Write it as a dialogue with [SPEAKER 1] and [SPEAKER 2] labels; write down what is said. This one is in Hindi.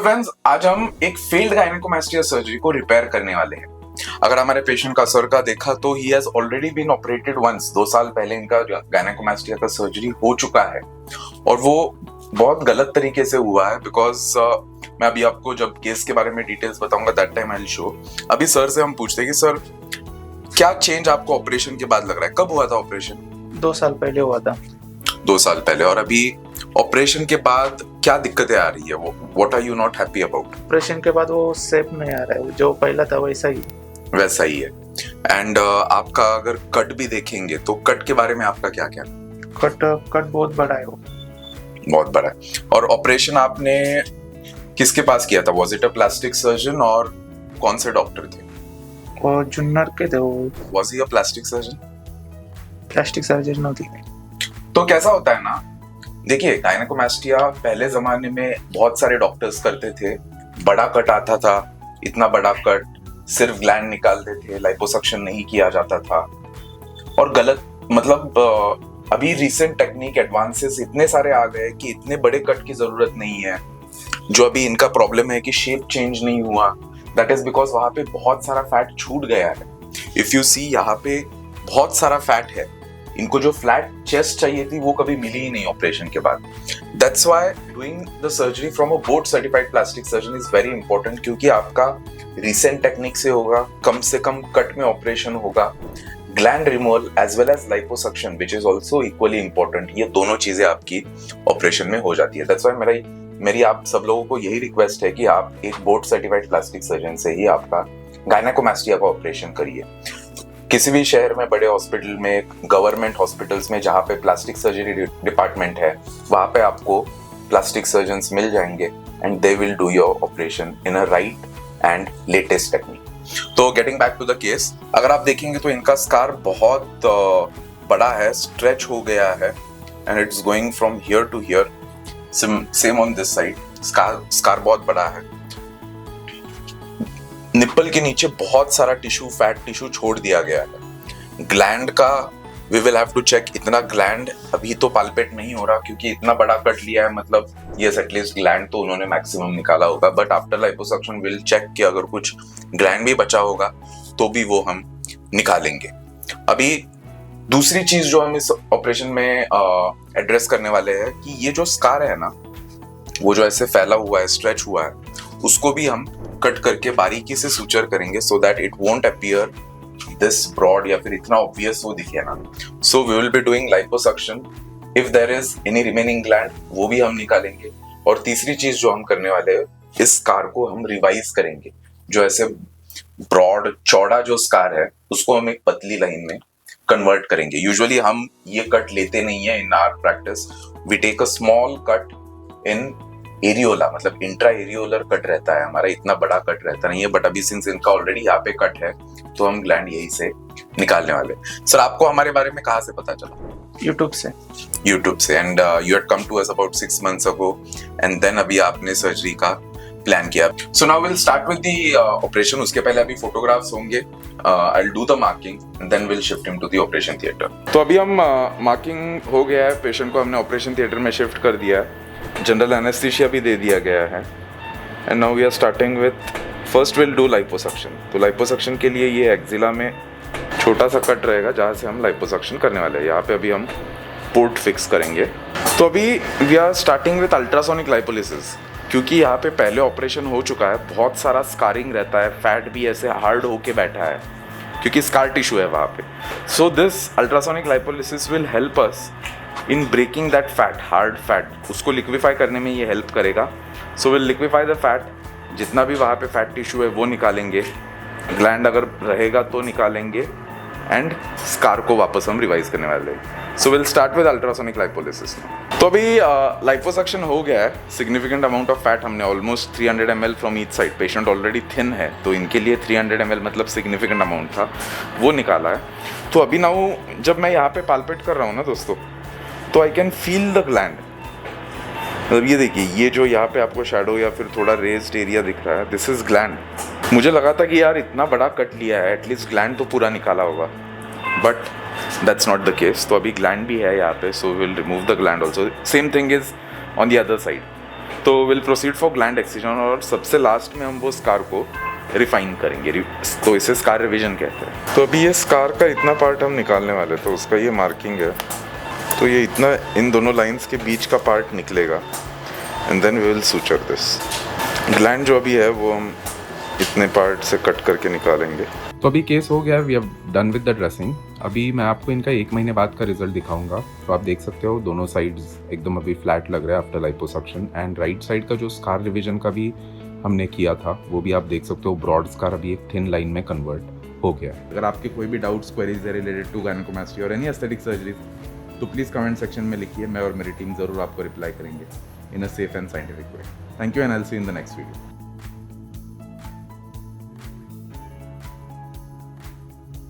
[SPEAKER 1] फ्रेंड्स, आज हम एक फेल्ड गायनेकोमास्टिया सर्जरी को रिपेयर करने वाले हैं। अगर हमारे पेशेंट का सर का देखा तो he has already been operated once. 2 साल पहले इनका गायनेकोमास्टिया का सर्जरी हो चुका है और वो बहुत गलत तरीके से हुआ है। बिकॉज मैं अभी आपको जब केस के बारे में डिटेल्स बताऊंगा that time I will show. अभी सर से हम पूछते हैं कि सर क्या चेंज आपको ऑपरेशन के बाद लग रहा है? कब हुआ था ऑपरेशन?
[SPEAKER 2] 2 साल पहले हुआ था।
[SPEAKER 1] 2 साल पहले। और अभी ऑपरेशन के बाद क्या दिक्कतें आ रही है? वो what are you not happy about?
[SPEAKER 2] Operation के बाद वो शेप नहीं आ रहा है, जो पहला था वैसा ही है। एंड
[SPEAKER 1] आपका अगर कट भी देखेंगे तो कट के बारे में आपका क्या क्या?
[SPEAKER 2] कट बहुत बड़ा है, वो
[SPEAKER 1] बहुत बड़ा है। और ऑपरेशन आपने किसके पास किया था? Was it a plastic surgeon और कौन से डॉक्टर थे?
[SPEAKER 2] वो जुन्नर के थे। वो
[SPEAKER 1] was he a plastic surgeon?
[SPEAKER 2] Plastic surgeon नहीं थी।
[SPEAKER 1] तो कैसा होता है ना, देखिए गायनेकोमास्टिया पहले जमाने में बहुत सारे डॉक्टर्स करते थे। बड़ा कट आता था, इतना बड़ा कट, सिर्फ ग्लैंड निकालते थे, लाइपोसक्शन नहीं किया जाता था। और गलत मतलब अभी रिसेंट टेक्निक एडवांसेस इतने सारे आ गए कि इतने बड़े कट की जरूरत नहीं है। जो अभी इनका प्रॉब्लम है कि शेप चेंज नहीं हुआ, दैट इज बिकॉज वहां पे बहुत सारा फैट छूट गया है। इफ यू सी, यहाँ पे बहुत सारा फैट है। इनको जो फ्लैट चेस्ट चाहिए थी वो कभी मिली ही नहीं ऑपरेशन के बाद। That's why doing the surgery from a board certified plastic surgeon is very important, क्योंकि आपका रिसेंट टेक्निक से होगा, कम से कम कट में ऑपरेशन होगा, gland removal as well as liposuction which is also equally important. ये दोनों चीजें आपकी ऑपरेशन में हो जाती है। दैट्स व्हाई मेरी आप सब लोगों को यही रिक्वेस्ट है कि आप एक बोर्ड सर्टिफाइड प्लास्टिक सर्जन से ही आपका गायनेकोमास्टिया का ऑपरेशन करिए। किसी भी शहर में बड़े हॉस्पिटल में, गवर्नमेंट हॉस्पिटल्स में जहाँ पे प्लास्टिक सर्जरी डिपार्टमेंट है, वहाँ पे आपको प्लास्टिक सर्जन्स मिल जाएंगे and they will do your operation in a right and latest technique. तो getting back to the case, अगर आप देखेंगे तो इनका स्कार बहुत बड़ा है, स्ट्रेच हो गया है and it's going from here to here. Same on this side, scar बहुत बड़ा है। निप्पल के नीचे बहुत सारा टिश्यू, फैट टिश्यू छोड़ दिया गया है। ग्लैंड का we will have to check. इतना ग्लैंड अभी तो पाल्पेट नहीं हो रहा क्योंकि इतना बड़ा कट लिया है, मतलब यस एटलीस्ट ग्लैंड तो उन्होंने मैक्सिमम निकाला होगा। But after liposuction will check कि अगर कुछ ग्लैंड भी बचा होगा तो भी वो हम निकालेंगे। अभी दूसरी चीज जो हम इस ऑपरेशन में एड्रेस करने वाले हैं कि ये जो स्कार है ना, वो जो ऐसे फैला हुआ है, स्ट्रेच हुआ है, उसको भी हम कट करके बारीकी से सूचर करेंगे so that it won't appear this broad या फिर इतना ऑब्वियस वो दिखे ना। So we will be doing liposuction. If there is any remaining gland वो भी हम निकालेंगे। और तीसरी चीज जो हम करने वाले हैं, इस स्कार को हम रिवाइज करेंगे। जो ऐसे ब्रॉड चौड़ा जो स्कार है उसको हम एक पतली लाइन में कन्वर्ट करेंगे। यूजुअली हम ये कट लेते नहीं है in our practice. We take a small cut in areola, मतलब इंट्रा एरियोलर कट रहता है हमारा, इतना बड़ा कट रहता नहीं है। बट अभी सिंस इनका ऑलरेडी यहाँ पे कट है तो हम ग्लैंड यही से निकालने वाले। सर, आपको हमारे बारे में कहाँ से पता चला?
[SPEAKER 2] यूट्यूब से।
[SPEAKER 1] And you had come to us about 6 months ago and then अभी आपने सर्जरी का प्लान किया। So now will start with the operation. उसके पहले अभी फोटोग्राफ्स होंगे। I will do the marking and then will shift him to the operation theatre. तो अभी हम मार्किंग हो गया है, पेशेंट को हमने ऑपरेशन थिएटर में शिफ्ट कर दिया है, जनरल एनेस्थीसिया भी दे दिया गया है। And now we are starting with first will do liposuction. तो लाइपोसक्शन के लिए ये एक्जिला में छोटा सा कट रहेगा जहाँ से हम लाइपोसक्शन करने वाले हैं। यहाँ पे अभी हम पोर्ट फिक्स करेंगे। तो अभी we are starting with ultrasonic lipolysis, क्योंकि यहाँ पे पहले ऑपरेशन हो चुका है, बहुत सारा स्कारिंग रहता है, फैट भी ऐसे हार्ड होके बैठा है क्योंकि स्कार टिश्यू है वहाँ पे। So this ultrasonic lipolysis will help us in breaking that fat, hard fat, उसको लिक्विफाई करने में ये हेल्प करेगा। So will liquefy the fat, जितना भी वहाँ पे फैट टिश्यू है वो निकालेंगे, ग्लैंड अगर रहेगा तो निकालेंगे एंड स्कार को वापस हम रिवाइज करने वाले हैं। So will start with ultrasonic lipolysis. तो अभी लाइपोसक्शन हो गया है। सिग्निफिकेंट अमाउंट ऑफ फैट हमने almost 300 ml from each side, patient already thin है तो इनके लिए 300 ml मतलब सिग्निफिकेंट अमाउंट था, वो निकाला है। तो अभी नाउ जब मैं यहाँ पे पाल्पेट कर रहा हूँ ना दोस्तों, तो I can feel the gland. मतलब ये देखिए, ये जो यहाँ पे आपको शैडो या फिर थोड़ा रेज्ड एरिया दिख रहा है, दिस इज ग्लैंड। मुझे लगा था कि यार इतना बड़ा कट लिया है, एटलीस्ट ग्लैंड तो पूरा निकाला होगा, but that's not the case. तो अभी ग्लैंड भी है यहाँ पे, so will remove the gland also. Same thing is on the other side. तो विल प्रोसीड फॉर ग्लैंड एक्सcision और सबसे लास्ट में हम वो स्कार को रिफाइन करेंगे, तो इसे स्कार रिवीजन कहते हैं। तो अभी ये स्कार का इतना पार्ट हम निकालने वाले, तो उसका ये मार्किंग है, तो ये इतना इन दोनों लाइंस के बीच का पार्ट निकलेगा and then we will suture this. Gland जो अभी है वो हम इतने पार्ट से कट करके निकालेंगे।
[SPEAKER 3] तो अभी केस हो गया, we have done with the dressing. अभी मैं आपको इनका 1 महीने बाद का रिजल्ट दिखाऊंगा। तो आप देख सकते हो दोनों साइड्स एकदम अभी फ्लैट लग रहा है after liposuction, and right side का जो स्कार रिवीजन का भी हमने किया था वो भी आप देख सकते हो ब्रॉड स्कार अभी एक थिन लाइन में कन्वर्ट हो गया है। अगर आपके कोई भी डाउट्स क्वेरीज है रिलेटेड टू गायनेकोमास्टिया और एनी एस्थेटिक सर्जरी तो प्लीज़ कमेंट सेक्शन में लिखिए, मैं और मेरी टीम ज़रूर आपको रिप्लाई करेंगे in a safe and scientific way. Thank you and I will see you in the next video.